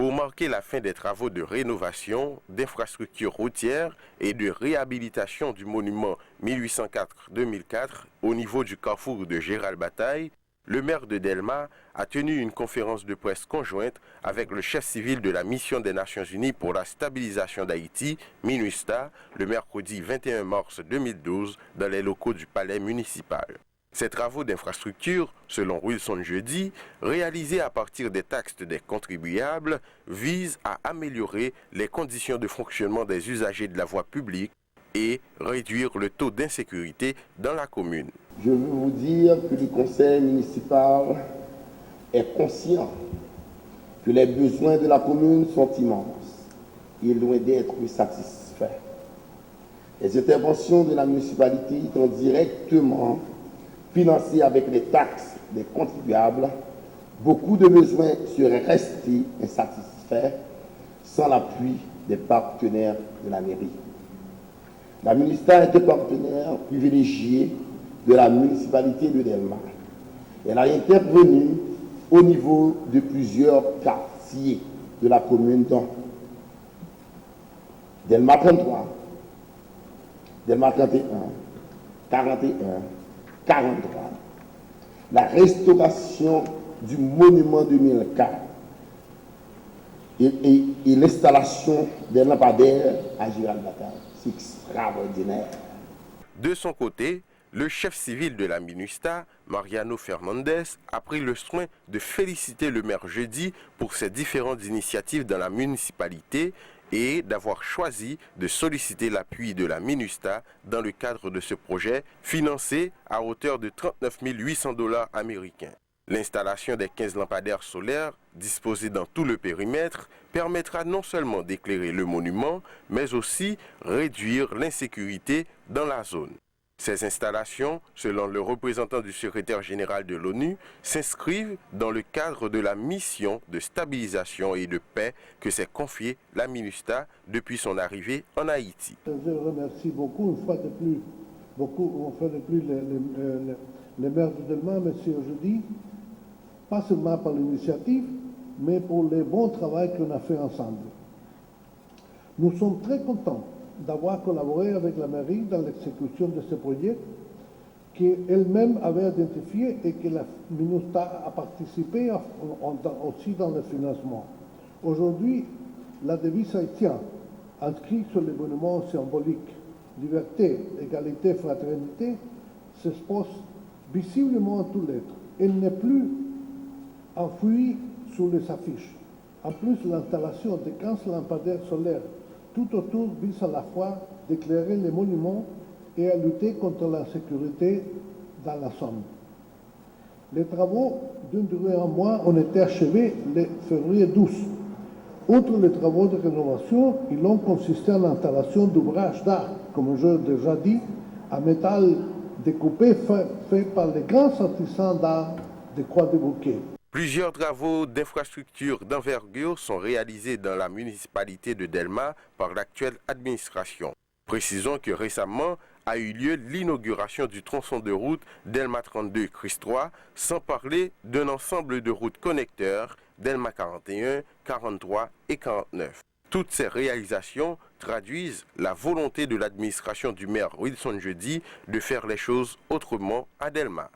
pour marquer la fin des travaux de rénovation, d'infrastructures routières et de réhabilitation du monument 1804-2004 au niveau du carrefour de Gérald Bataille, le maire de Delma a tenu une conférence de presse conjointe avec le chef civil de la mission des Nations Unies pour la stabilisation d'Haïti, MINUSTAH, le mercredi 21 mars 2012 dans les locaux du palais municipal. Ces travaux d'infrastructure, selon Wilson Jeudi, réalisés à partir des taxes des contribuables, visent à améliorer les conditions de fonctionnement des usagers de la voie publique et réduire le taux d'insécurité dans la commune. Je veux vous dire que le conseil municipal est conscient que les besoins de la commune sont immenses et loin d'être satisfaits. Les interventions de la municipalité étant directement financées avec les taxes des contribuables, beaucoup de besoins seraient restés insatisfaits sans l'appui des partenaires de la mairie. La MINUSTAH est un partenaire privilégié de la municipalité de Delma. Elle a intervenu au niveau de plusieurs quartiers de la commune dont Delma 33, Delma 31, 41, 43. La restauration du monument 2004 et l'installation des lampadaires à Gérald Bataille. C'est extraordinaire. De son côté, le chef civil de la MINUSTAH, Mariano Fernandez, a pris le soin de féliciter le maire Jeudi pour ses différentes initiatives dans la municipalité et d'avoir choisi de solliciter l'appui de la MINUSTAH dans le cadre de ce projet financé à hauteur de 39 800 $ américains. L'installation des 15 lampadaires solaires disposés dans tout le périmètre permettra non seulement d'éclairer le monument, mais aussi réduire l'insécurité dans la zone. Ces installations, selon le représentant du secrétaire général de l'ONU, s'inscrivent dans le cadre de la mission de stabilisation et de paix que s'est confiée la MINUSTAH depuis son arrivée en Haïti. Je remercie beaucoup, une fois de plus, les maires de Delma, M. Jeudi, pas seulement par l'initiative, mais pour le bon travail qu'on a fait ensemble. Nous sommes très contents d'avoir collaboré avec la mairie dans l'exécution de ce projet qu'elle-même avait identifié et que la MINUSTAH a participé aussi dans le financement. Aujourd'hui, la devise haïtienne, inscrite sur les monuments symboliques liberté, égalité, fraternité, s'expose visiblement en tous lettres. Elle n'est plus enfouie sous les affiches. En plus, l'installation de 15 lampadaires solaires tout autour vise à la fois d'éclairer les monuments et à lutter contre l'insécurité dans la zone. Les travaux d'une durée en mois ont été achevés le février 12. Outre les travaux de rénovation, ils ont consisté en l'installation d'ouvrages d'art, comme je l'ai déjà dit, en métal découpé fait par les grands artisans d'art de Croix-des-Bouquets. Plusieurs travaux d'infrastructure d'envergure sont réalisés dans la municipalité de Delma par l'actuelle administration. Précisons que récemment a eu lieu l'inauguration du tronçon de route Delma 32-Christ-3, sans parler d'un ensemble de routes connecteurs Delma 41, 43 et 49. Toutes ces réalisations traduisent la volonté de l'administration du maire Wilson Jeudi de faire les choses autrement à Delma.